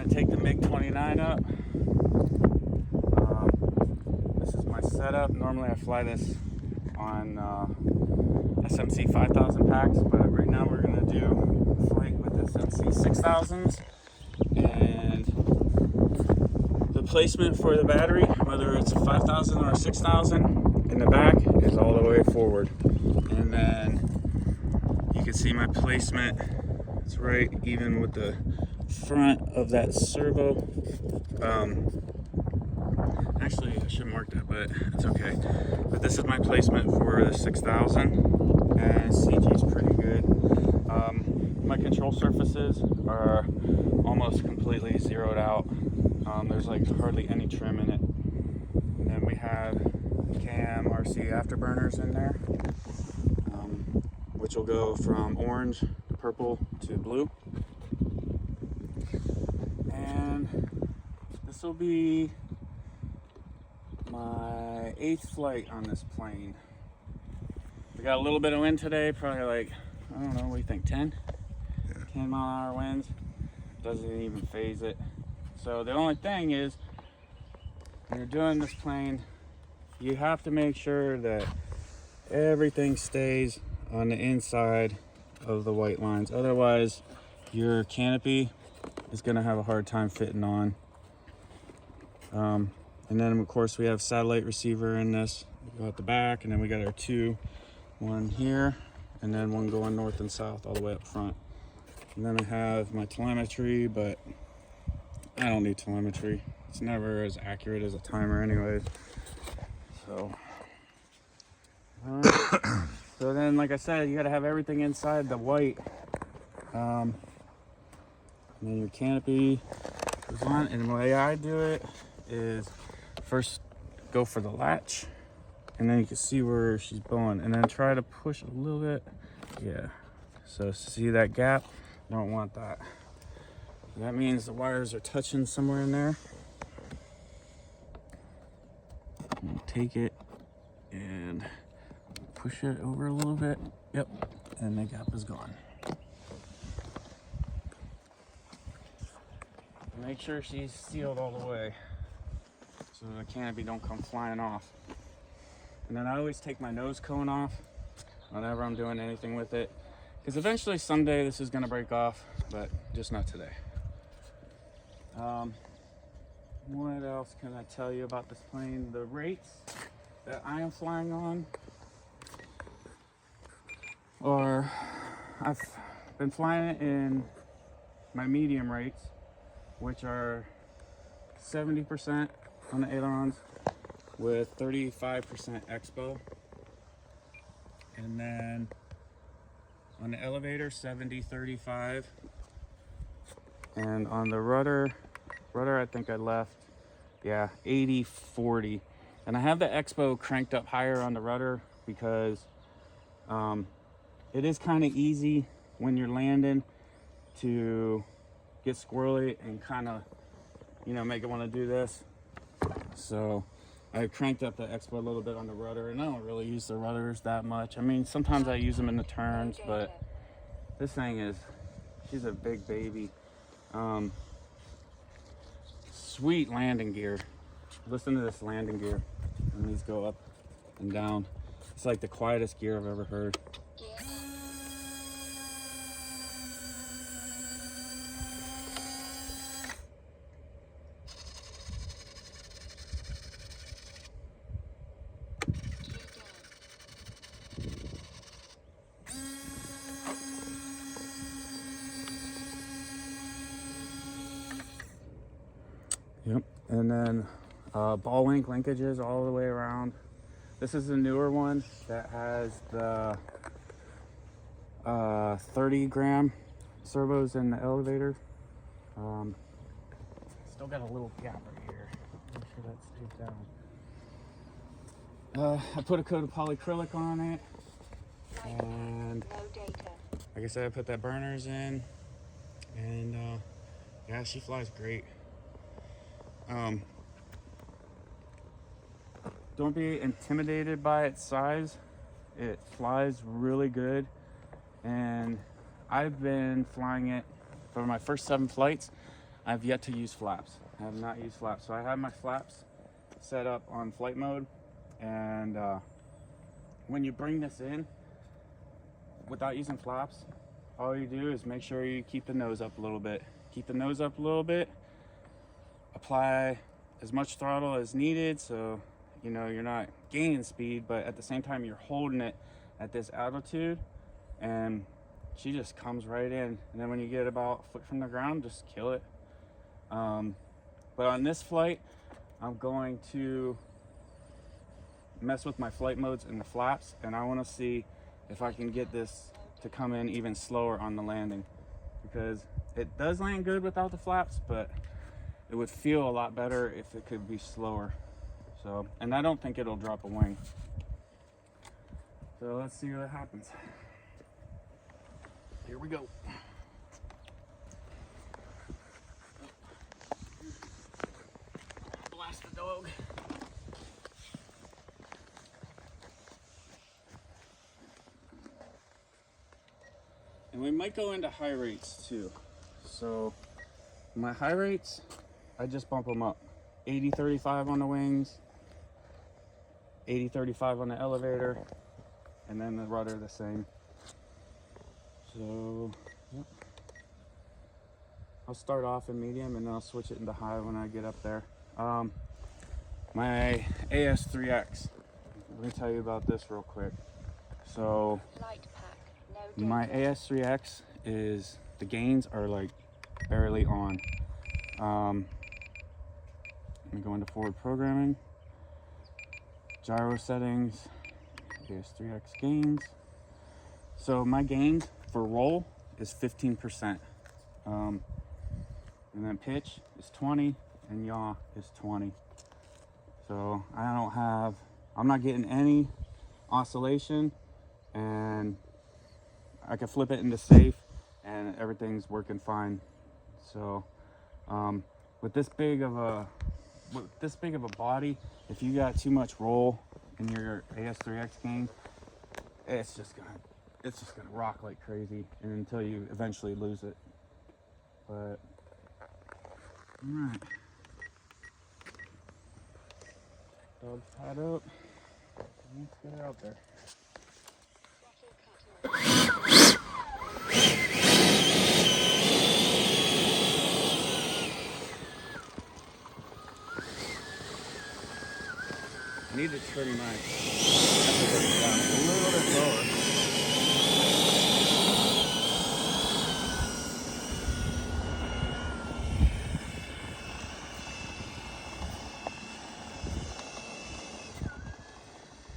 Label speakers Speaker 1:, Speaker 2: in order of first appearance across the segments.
Speaker 1: gonna take the MIG-29 up. This is my setup. Normally I fly this on SMC 5000 packs, but right now we're gonna do a flight with SMC 6000s. And the placement for the battery, whether it's a 5000 or a 6000, in the back is all the way forward. And then you can see my placement. It's right even with the front of that servo. Actually, I should mark that, but it's okay. But this is my placement for the 6000, and CG is pretty good. My control surfaces are almost completely zeroed out. There's like hardly any trim in it. And then we have cam RC afterburners in there, which will go from orange, purple to blue. And this will be my 8th flight on this plane. We got a little bit of wind today, probably like, I don't know, what do you think, 10? Yeah. 10 mile an hour winds. Doesn't even phase it. So the only thing is, when you're doing this plane, you have to make sure that everything stays on the inside of the white lines. Otherwise, your canopy is gonna have a hard time fitting on. And then of course we have satellite receiver in this. We go at the back, and then we got our one here, and then one going north and south all the way up front. And then I have my telemetry, but I don't need telemetry. It's never as accurate as a timer anyways. So, so then, like I said, you gotta have everything inside the white. And then your canopy goes on, and the way I do it is first go for the latch, and then you can see where she's bowing, and then try to push a little bit. Yeah, so see that gap? Don't want that. That means the wires are touching somewhere in there. And take it and push it over a little bit. Yep, and the gap is gone. Make sure she's sealed all the way so the canopy don't come flying off. And then I always take my nose cone off whenever I'm doing anything with it, because eventually someday this is going to break off, but just not today. What else can I tell you about this plane? The rates that I am flying on are, I've been flying it in my medium rates, which are 70% on the ailerons with 35% expo. And then on the elevator, 70-35. And on the rudder I think I left, yeah, 80-40. And I have the expo cranked up higher on the rudder because it is kind of easy when you're landing to get squirrely and kind of, you know, make it want to do this. So I cranked up the expo a little bit on the rudder, and I don't really use the rudders that much. I mean, sometimes I use them in the turns, but this thing is, she's a big baby. Sweet landing gear. Listen to this landing gear. And these go up and down. It's like the quietest gear I've ever heard. Yep, and then ball link linkages all the way around. This is the newer one that has the 30-gram servos in the elevator. Still got a little gap right here. Make sure that stays down. I put a coat of polyacrylic on it, and like I said, I put that burners in, and yeah, she flies great. Don't be intimidated by its size. It flies really good, and I've been flying it for my first 7 flights. I've yet to use flaps. I have not used flaps. So I have my flaps set up on flight mode, and when you bring this in without using flaps, all you do is make sure you keep the nose up a little bit. Keep the nose up a little bit. Apply as much throttle as needed, so you know you're not gaining speed, but at the same time you're holding it at this altitude, and she just comes right in. And then when you get about a foot from the ground, just kill it. But on this flight, I'm going to mess with my flight modes and the flaps, and I want to see if I can get this to come in even slower on the landing, because it does land good without the flaps, but it would feel a lot better if it could be slower. So, and I don't think it'll drop a wing. So let's see what happens. Here we go. Blast the dog. And we might go into high rates too. So my high rates, I just bump them up. 80-35 on the wings, 80-35 on the elevator, and then the rudder the same. So yep. I'll start off in medium and then I'll switch it into high when I get up there. My AS3X, let me tell you about this real quick. So my AS3X is, the gains are like barely on. Let me go into forward programming, gyro settings, AS3X gains. So my gains for roll is 15%. And then pitch is 20 and yaw is 20. So I'm not getting any oscillation, and I can flip it into safe and everything's working fine. So with this big of a body, if you got too much roll in your AS3X gain, it's just gonna rock like crazy, and until you eventually lose it. But all right, dog's tied up. Let's get her out there. I need to trim my efforts down a little bit lower.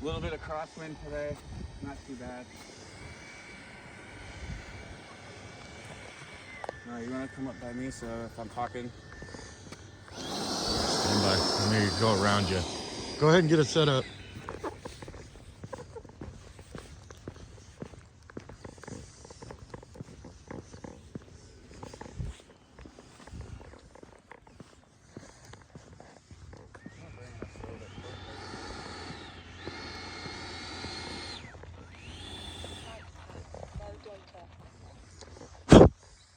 Speaker 1: A little bit of crosswind today, not too bad. All right, you want to come up by me so if I'm talking?
Speaker 2: Stand by. Let me go around you. Go ahead and get it set up.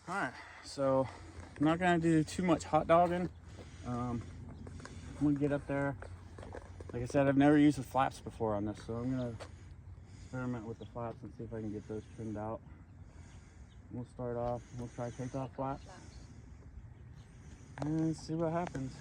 Speaker 1: Alright, so I'm not going to do too much hot dogging. I'm going to get up there. Like I said, I've never used the flaps before on this, so I'm going to experiment with the flaps and see if I can get those trimmed out. We'll start off, we'll try takeoff flaps and see what happens.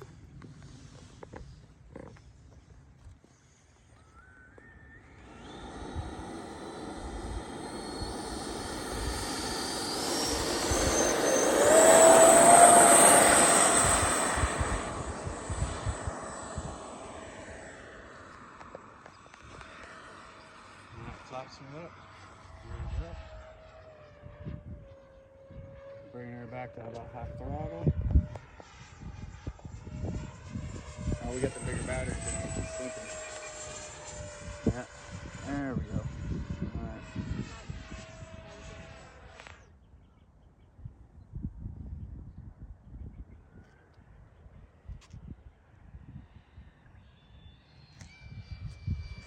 Speaker 1: Flaps her up. Bring her back to about half throttle. Oh, we got the bigger battery than I was thinking. Yeah, there we go. Alright.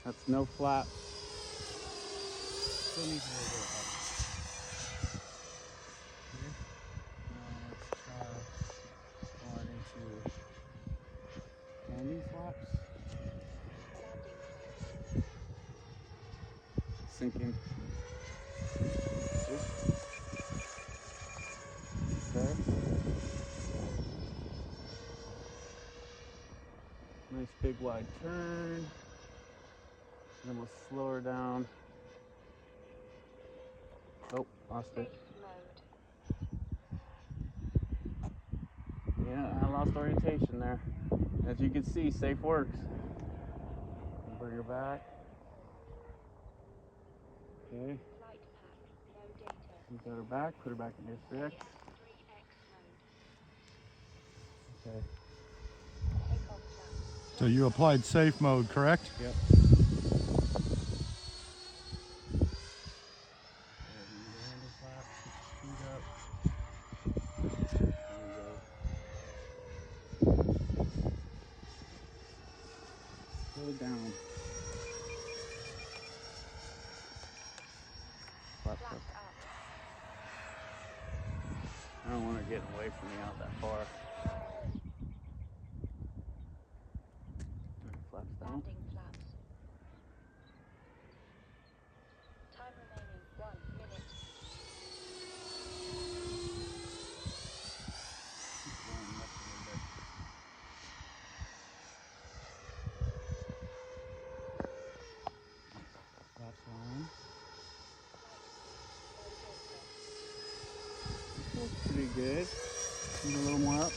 Speaker 1: That's no flap. Still needs a little bit of help. Here. Let's try sinking. Okay. Nice big wide turn. Then we'll slow her down. Oh, lost it. Yeah, I lost orientation there. As you can see, safe works. Bring her back. Okay. Got her back, put her back in S3X. Okay.
Speaker 2: So you applied safe mode, correct?
Speaker 1: Yep. Slow down. Flaps up. I don't want her getting away from me out that far. Flaps down.
Speaker 3: Landing flaps. Time remaining 1 minute.
Speaker 1: Going left a little bit. Flaps on. Looks pretty good. Need a little more up.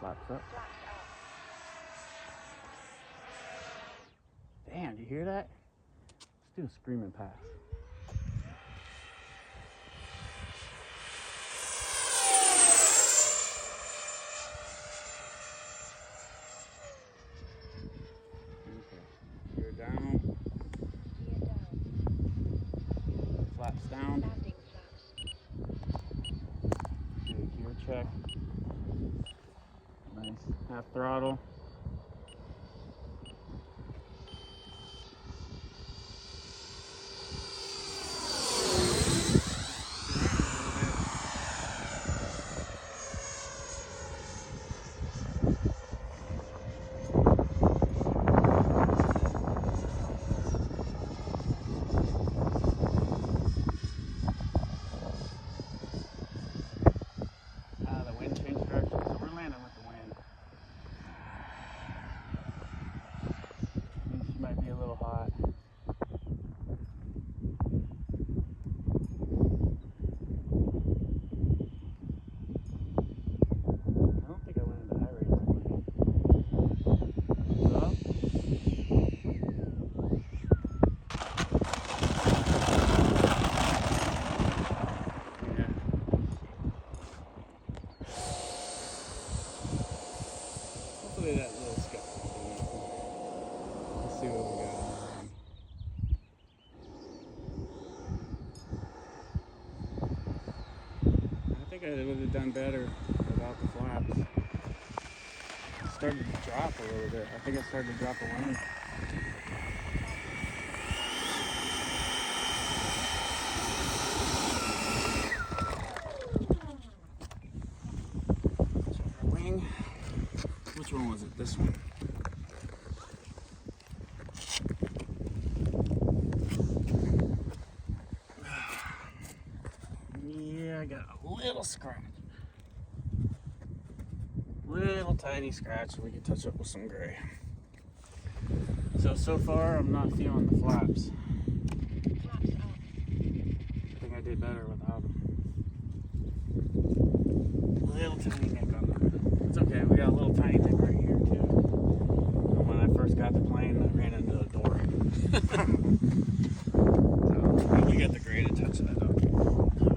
Speaker 1: Flaps up. Damn, do you hear that? Let's do a screaming pass. Okay. Gear down. Flaps down.
Speaker 3: Landing flaps.
Speaker 1: Okay, gear check. Nice. Half throttle. The wind changed direction, so we're landing with the wind. She might be a little hot. I don't think I went into high rate. Up. Yeah. Hopefully that little scuff is enough. Let's see what we got. I think I would have done better without the flaps. It started to drop a little bit. I think I started to drop the wind. Check our wing. Which one was it? This one. Yeah, I got a little scratch. Little tiny scratch, and we can touch up with some gray. So far, I'm not feeling the flaps.
Speaker 3: Flaps up.
Speaker 1: I think I did better without them. Little tiny nick on them. It's okay, we got a little tiny nick right here, too. When I first got the plane, I ran into a door. So, we got the gray to touch that up.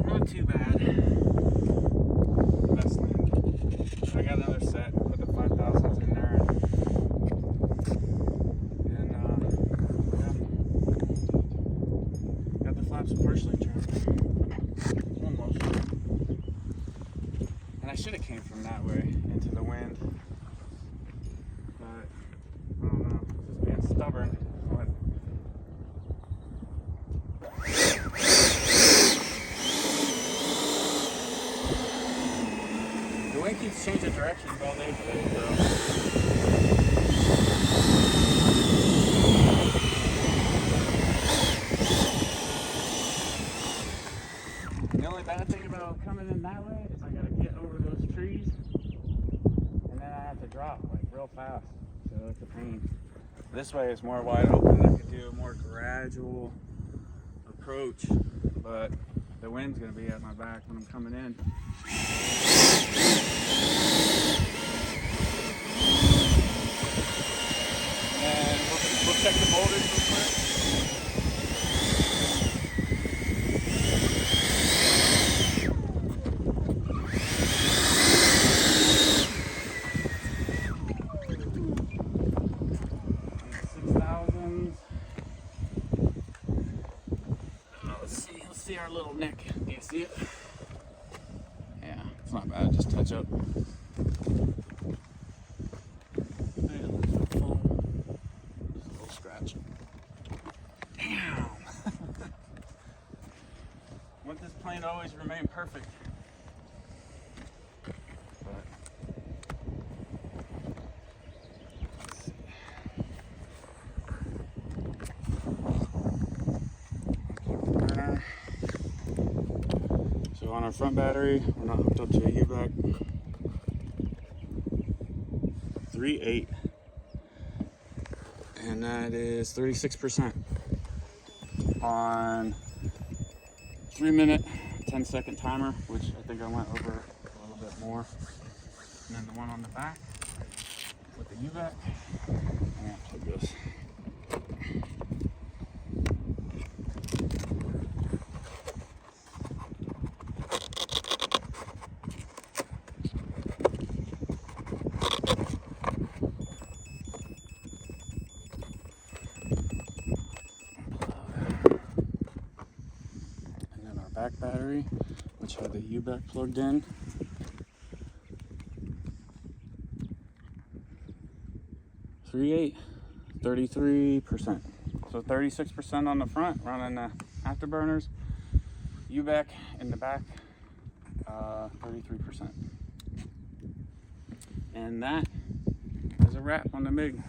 Speaker 1: Not too bad. Best land. I got another set, put the 5,000s in there. And yeah. Got the flaps partially turned. Almost. And I should have came from that way into the wind. But, I don't know. Just being stubborn. What? The wind keeps changing directions all day today, so. only bad thing about coming in that way is I gotta get over those trees, and then I have to drop like real fast, so it's a pain. This way is more wide open. I could do a more gradual approach, but the wind's gonna be at my back when I'm coming in. And we'll check the voltage real quick. Let's see our little neck. Do you see it? Yeah, it's not bad. Just touch up. Scratch. Damn. Want this plane to always remain perfect. But let's see. Burner. So on our front battery, we're not hooked up to a U-back. 3.8. And that is 36% on 3-minute, 10-second timer, which I think I went over a little bit more. And then the one on the back with the U-back. Yeah, plug this. Back battery, which had the U-back plugged in. .38, 33%. So 36% on the front, running the afterburners. U-back in the back, 33%. And that is a wrap on the MIG.